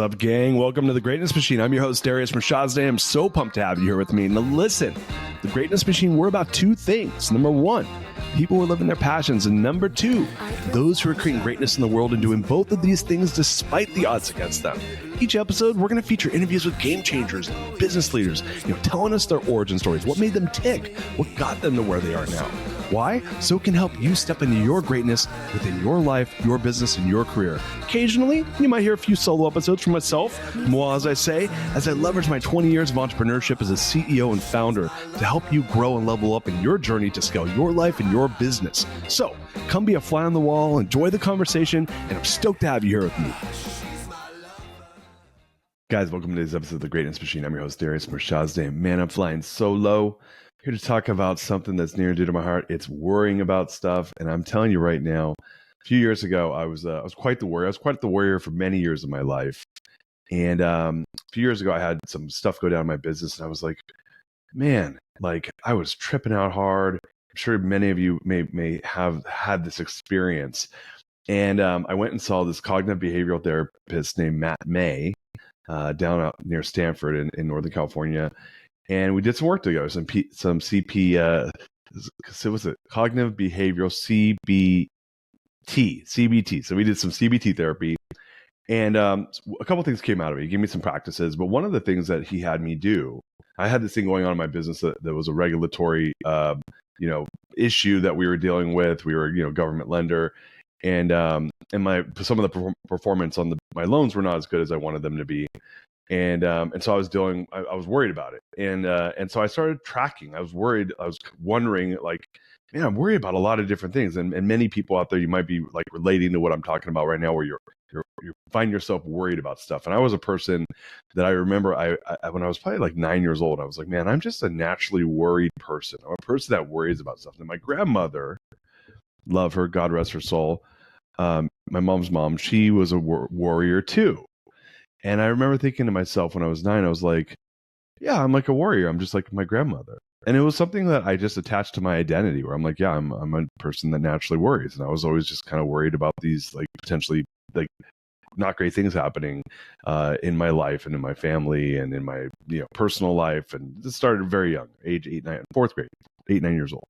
What's up, gang? Welcome to the Greatness Machine. I'm your host, Darius Mershazde. I'm so pumped to have you here with me. Now, listen, the Greatness Machine, we're about two things. Number one, people who are living their passions. And number two, those who are creating greatness in the world and doing both of these things despite the odds against them. Each episode, we're going to feature interviews with game changers, business leaders, telling us their origin stories, what made them tick, what got them to where they are now. Why? So it can help you step into your greatness within your life, your business, and your career. Occasionally, you might hear a few solo episodes from myself, moi, as I leverage my 20 years of entrepreneurship as a CEO and founder to help you grow and level up in your journey to scale your life and your business. So, come be a fly on the wall, enjoy the conversation, and I'm stoked to have you here with me. Guys, welcome to today's episode of The Greatness Machine. I'm your host, Darius Mershazde. Man, I'm flying solo. Here to talk about something that's near and dear to my heart. It's worrying about stuff. And I'm telling you right now, a few years ago, I was quite the warrior. I was quite the warrior for many years of my life. And a few years ago, I had some stuff go down in my business. And I was like, man, I was tripping out hard. I'm sure many of you may have had this experience. And I went and saw this cognitive behavioral therapist named Matt May down out near Stanford in Northern California. And we did some work together, some CP, was it cognitive behavioral CBT. So we did some CBT therapy, and a couple things came out of it. He gave me some practices, but one of the things that he had me do, I had this thing going on in my business that was a regulatory, issue that we were dealing with. We were, government lender, and some of the performance on my loans were not as good as I wanted them to be. And so I was worried about it. And so I started tracking. I was worried. I was wondering, man, I'm worried about a lot of different things. And many people out there, you might be relating to what I'm talking about right now, where you find yourself worried about stuff. And I was a person that I remember when I was probably 9 years old, I was like, man, I'm just a naturally worried person. I'm a person that worries about stuff. And my grandmother, love her, God rest her soul, my mom's mom, she was a warrior too. And I remember thinking to myself when I was 9, I was like, yeah, I'm like a warrior. I'm just like my grandmother. And it was something that I just attached to my identity, where I'm like, yeah, I'm a person that naturally worries. And I was always just kind of worried about these potentially not great things happening in my life and in my family and in my personal life. And this started very young, age 4th grade, 8, 9 years old.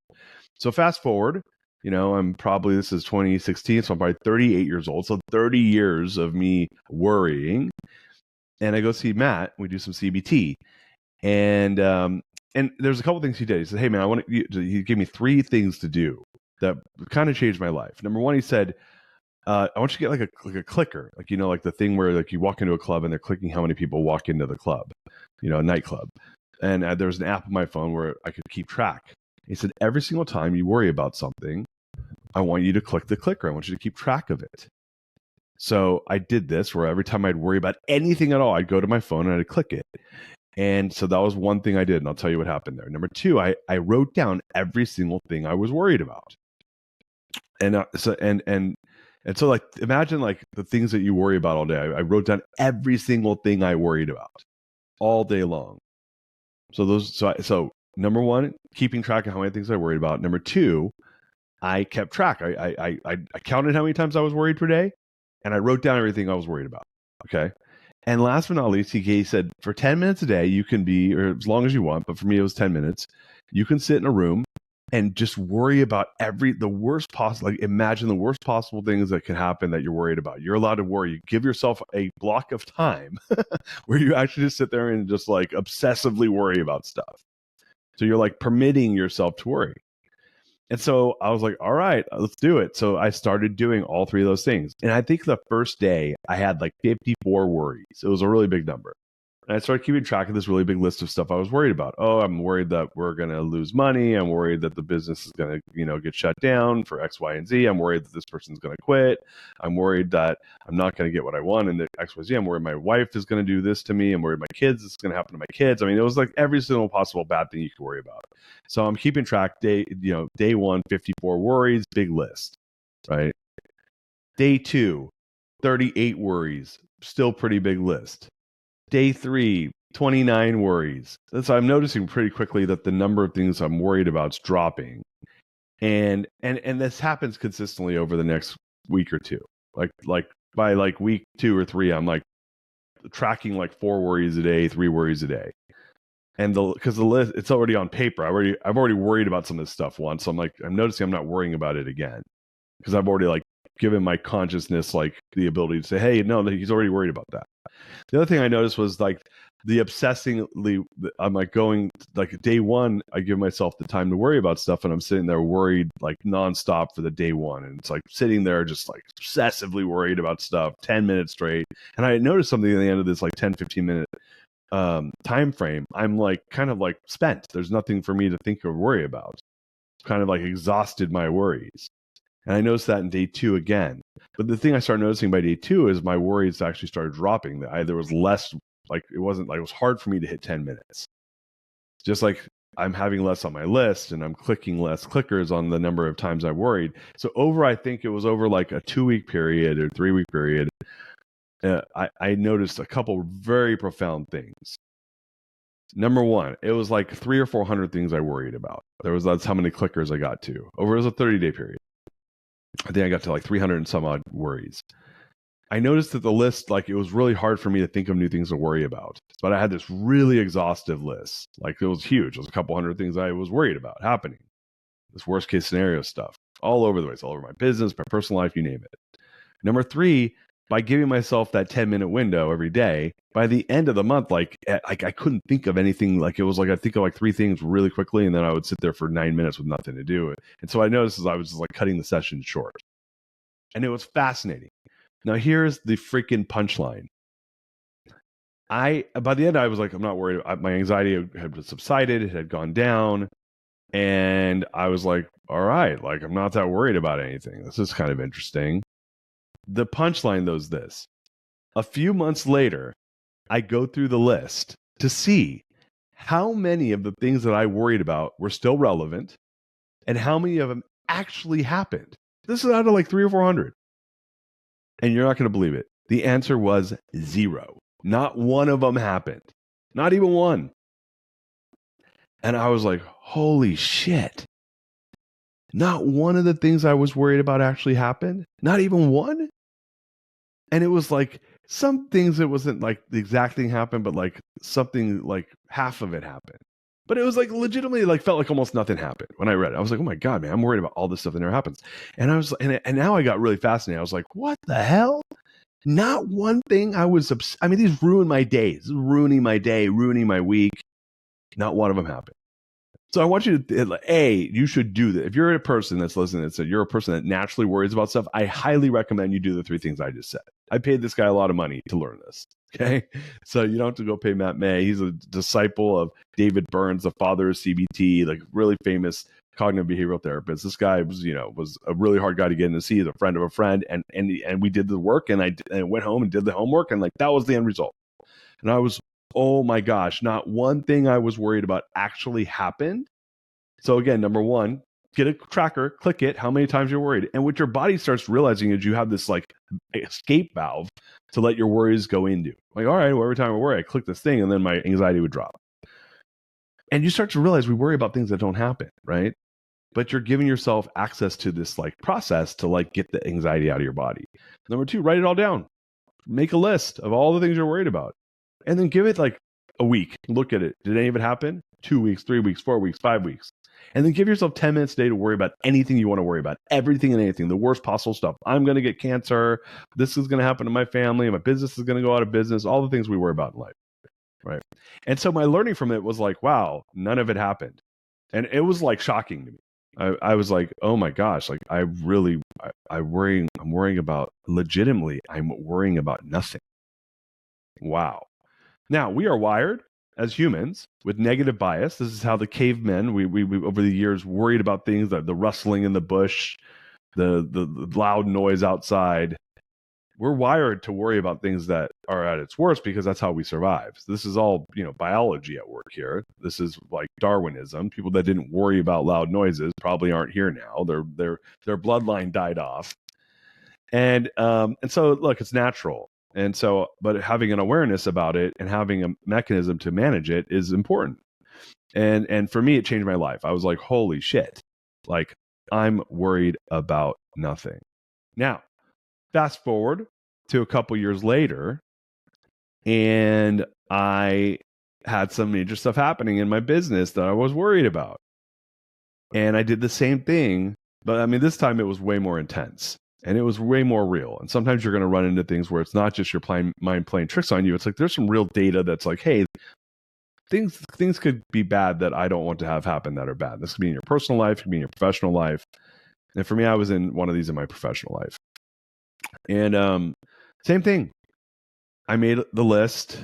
So fast forward, this is 2016, so I'm probably 38 years old. So 30 years of me worrying. And I go see Matt. We do some CBT. And there's a couple things he did. He said, hey, man, he gave me 3 things to do that kind of changed my life. Number one, he said, I want you to get a clicker, the thing where you walk into a club and they're clicking how many people walk into the club, a nightclub. And there's an app on my phone where I could keep track. He said, every single time you worry about something, I want you to click the clicker. I want you to keep track of it. So I did this where every time I'd worry about anything at all, I'd go to my phone and I'd click it. And so that was one thing I did. And I'll tell you what happened there. Number 2, I wrote down every single thing I was worried about. And so imagine the things that you worry about all day. I wrote down every single thing I worried about all day long. So number 1, keeping track of how many things I worried about. Number 2, I kept track. I counted how many times I was worried per day, and I wrote down everything I was worried about. Okay. And last but not least, he said, for 10 minutes a day, you can be, or as long as you want, but for me, it was 10 minutes. You can sit in a room and just worry about the worst possible, imagine the worst possible things that can happen that you're worried about. You're allowed to worry. You give yourself a block of time where you actually just sit there and just obsessively worry about stuff. So you're permitting yourself to worry. And so I was like, all right, let's do it. So I started doing all 3 of those things. And I think the first day I had 54 worries. It was a really big number. And I started keeping track of this really big list of stuff I was worried about. Oh, I'm worried that we're going to lose money. I'm worried that the business is going to, get shut down for X, Y, and Z. I'm worried that this person's going to quit. I'm worried that I'm not going to get what I want in the X, Y, Z. I'm worried my wife is going to do this to me. I'm worried my kids, it's going to happen to my kids. I mean, it was every single possible bad thing you could worry about. So I'm keeping track. Day 1, 54 worries, big list, right? Day 2, 38 worries, still pretty big list. Day 3, 29 worries. So I'm noticing pretty quickly that the number of things I'm worried about is dropping. And this happens consistently over the next week or two. By week 2 or 3, I'm tracking like 4 worries a day, 3 worries a day. And because the list, it's already on paper. I've already worried about some of this stuff once. So I'm noticing I'm not worrying about it again because I've already like given my consciousness like the ability to say, hey, no, he's already worried about that. The other thing I noticed was like the obsessingly, I'm like going like day one, I give myself the time to worry about stuff, and I'm sitting there worried like nonstop for the day one. And it's like sitting there just like obsessively worried about stuff 10 minutes straight. And I noticed something at the end of this like 10-15 minute time frame. I'm like kind of like spent. There's nothing for me to think or worry about. Kind of like exhausted my worries. And I noticed that in day 2 again. But the thing I started noticing by day 2 is my worries actually started dropping. There was less, like it wasn't like it was hard for me to hit 10 minutes. Just like I'm having less on my list and I'm clicking less clickers on the number of times I worried. So I think it was over like a 2-week period or 3-week period, I noticed a couple very profound things. Number one, it was like 300 or 400 things I worried about. That's how many clickers I got to. It was a 30-day period. I think I got to like 300 and some odd worries. I noticed that the list, like it was really hard for me to think of new things to worry about. But I had this really exhaustive list. Like it was huge. It was a couple hundred things I was worried about happening. This worst case scenario stuff. All over the place, all over my business, my personal life, you name it. Number 3, by giving myself that 10-minute window every day, by the end of the month, like I couldn't think of anything. Like it was like I'd think of like 3 things really quickly, and then I would sit there for 9 minutes with nothing to do. And so I noticed as I was just like cutting the session short. And it was fascinating. Now here's the freaking punchline. By the end, I was like, I'm not worried. My anxiety had subsided. It had gone down. And I was like, all right, like I'm not that worried about anything. This is kind of interesting. The punchline, though, is this. A few months later, I go through the list to see how many of the things that I worried about were still relevant and how many of them actually happened. This is out of like 300 or 400. And you're not going to believe it. The answer was 0. Not one of them happened. Not even one. And I was like, holy shit. Not one of the things I was worried about actually happened. Not even one. And it was like some things, it wasn't like the exact thing happened, but like something like half of it happened. But it was like legitimately like felt like almost nothing happened when I read it. I was like, oh my God, man, I'm worried about all this stuff that never happens. And I was, and now I got really fascinated. I was like, what the hell? Not one thing I was, I mean, these ruined my day. This is ruining my day, ruining my week. Not one of them happened. So I want you to, you should do that. If you're a person that's listening that said you're a person that naturally worries about stuff, I highly recommend you do the 3 things I just said. I paid this guy a lot of money to learn this. Okay. So you don't have to go pay Matt May. He's a disciple of David Burns, the father of CBT, like really famous cognitive behavioral therapist. This guy was a really hard guy to get in to see. He's a friend of a friend. And we did the work, and I went home and did the homework, and like that was the end result. And I was, oh my gosh, not one thing I was worried about actually happened. So again, number 1, get a tracker, click it, how many times you're worried. And what your body starts realizing is you have this like escape valve to let your worries go into. Like, all right, well, every time I worry, I click this thing and then my anxiety would drop. And you start to realize we worry about things that don't happen, right? But you're giving yourself access to this like process to like get the anxiety out of your body. Number 2, write it all down. Make a list of all the things you're worried about. And then give it like a week. Look at it. Did any of it happen? 2 weeks, 3 weeks, 4 weeks, 5 weeks. And then give yourself 10 minutes a day to worry about anything you want to worry about. Everything and anything. The worst possible stuff. I'm going to get cancer. This is going to happen to my family. My business is going to go out of business. All the things we worry about in life. Right. And so my learning from it was like, wow, none of it happened. And it was like shocking to me. I was like, oh my gosh, like I'm worrying about legitimately, I'm worrying about nothing. Wow. Now, we are wired as humans with negative bias. This is how the cavemen, we over the years worried about things like the rustling in the bush, the loud noise outside. We're wired to worry about things that are at its worst because that's how we survive. So this is all, biology at work here. This is like Darwinism. People that didn't worry about loud noises probably aren't here now. Their bloodline died off. And so look, it's natural. And so, but having an awareness about it and having a mechanism to manage it is important. And for me, it changed my life. I was like, holy shit, like I'm worried about nothing. Now, fast forward to a couple years later, And I had some major stuff happening in my business that I was worried about. And I did the same thing, but I mean, this time it was way more intense and it was way more real. And sometimes you're going to run into things where it's not just your mind playing tricks on you. It's like there's some real data that's like, hey, things could be bad that I don't want to have happen that are bad. This could be in your personal life, it could be in your professional life. And for me, I was in one of these in my professional life. And same thing. I made the list,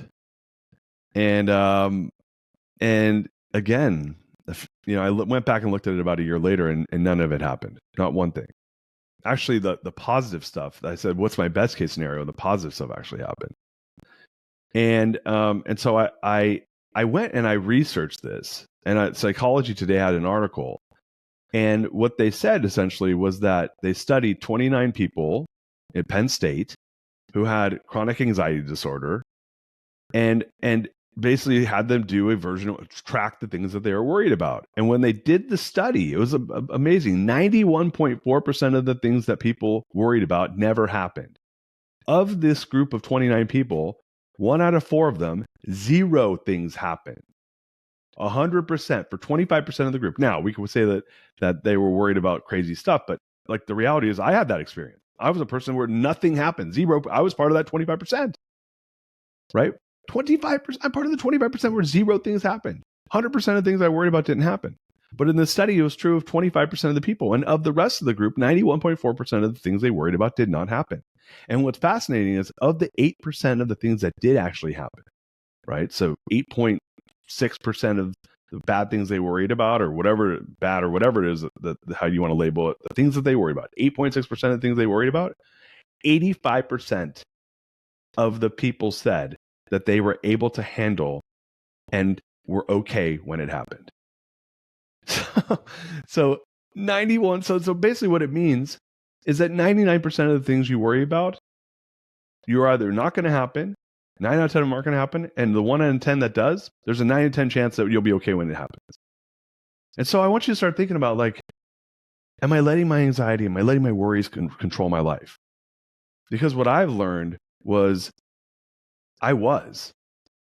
and again, I went back and looked at it about a year later, and none of it happened. Not one thing. Actually, the positive stuff. I said, "What's my best case scenario?" The positive stuff actually happened, and so I went and I researched this, and Psychology Today had an article, and what they said essentially was that they studied 29 people at Penn State who had chronic anxiety disorder, and basically had them do a version of track the things that they were worried about. And when they did the study, it was amazing. 91.4% of the things that people worried about never happened. Of this group of 29 people, 1 out of 4 of them, 0 things happened. 100% for 25% of the group. Now, we could say that they were worried about crazy stuff, but like the reality is I had that experience. I was a person where nothing happened. 0. I was part of that 25%, right? 25%. I'm part of the 25% where 0 things happened. 100% of things I worried about didn't happen. But in the study, it was true of 25% of the people. And of the rest of the group, 91.4% of the things they worried about did not happen. And what's fascinating is of the 8% of the things that did actually happen, right? So 8.6% of the bad things they worried about, or whatever bad or whatever it is, how you want to label it, the things that they worried about, 8.6% of the things they worried about, 85% of the people said that they were able to handle and were okay when it happened. So 91. So basically what it means is that 99% of the things you worry about, you're either not going to happen, 9 out of 10 of them aren't going to happen, and the 1 out of 10 that does, there's a 9 in 10 chance that you'll be okay when it happens. And so I want you to start thinking about, like, am I letting my anxiety, am I letting my worries control my life? Because what I've learned was I was.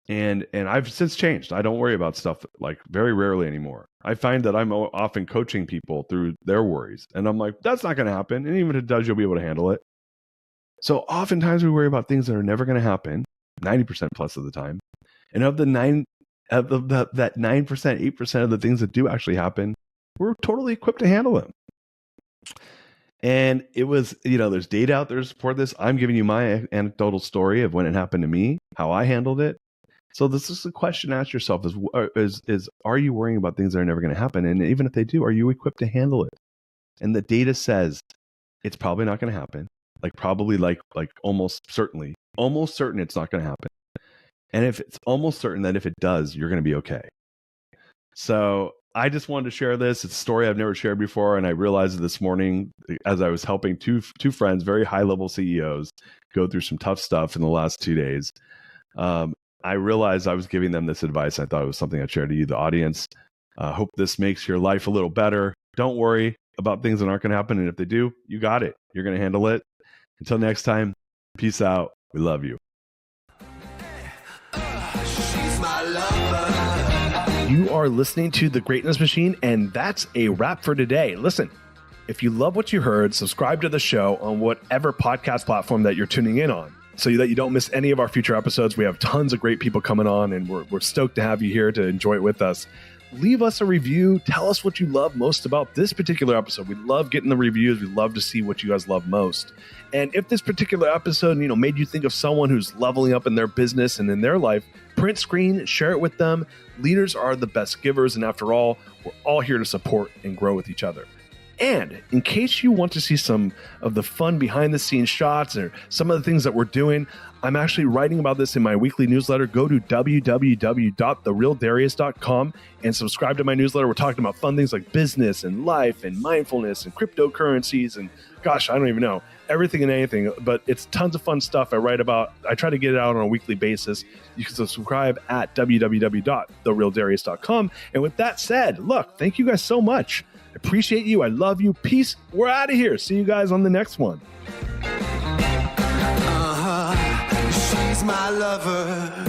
And I've since changed. I don't worry about stuff like very rarely anymore. I find that I'm often coaching people through their worries. And I'm like, that's not going to happen. And even if it does, you'll be able to handle it. So oftentimes we worry about things that are never going to happen, 90% plus of the time. And of the that 9%, 8% of the things that do actually happen, we're totally equipped to handle them. And it was, there's data out there to support this. I'm giving you my anecdotal story of when it happened to me, how I handled it. So this is the question to ask yourself is are you worrying about things that are never going to happen? And even if they do, are you equipped to handle it? And the data says it's probably not going to happen. Like almost certain it's not going to happen. And if it's almost certain that if it does, you're going to be okay. So I just wanted to share this. It's a story I've never shared before. And I realized this morning as I was helping two friends, very high level CEOs, go through some tough stuff in the last 2 days. I realized I was giving them this advice. I thought it was something I'd share to you, the audience. Hope this makes your life a little better. Don't worry about things that aren't going to happen. And if they do, you got it. You're going to handle it. Until next time, peace out. We love you. You are listening to The Greatness Machine, and that's a wrap for today. Listen, if you love what you heard, subscribe to the show on whatever podcast platform that you're tuning in on, so that you don't miss any of our future episodes. We have tons of great people coming on, and we're stoked to have you here to enjoy it with us. Leave us a review. Tell us what you love most about this particular episode. We love getting the reviews. We love to see what you guys love most. And if this particular episode, made you think of someone who's leveling up in their business and in their life, print screen, share it with them. Leaders are the best givers. And after all, we're all here to support and grow with each other. And in case you want to see some of the fun behind the scenes shots or some of the things that we're doing, I'm actually writing about this in my weekly newsletter. Go to www.therealdarius.com and subscribe to my newsletter. We're talking about fun things like business and life and mindfulness and cryptocurrencies and gosh, I don't even know, everything and anything, but it's tons of fun stuff I write about. I try to get it out on a weekly basis. You can subscribe at www.therealdarius.com. And with that said, look, thank you guys so much. I appreciate you. I love you. Peace. We're out of here. See you guys on the next one. is my lover.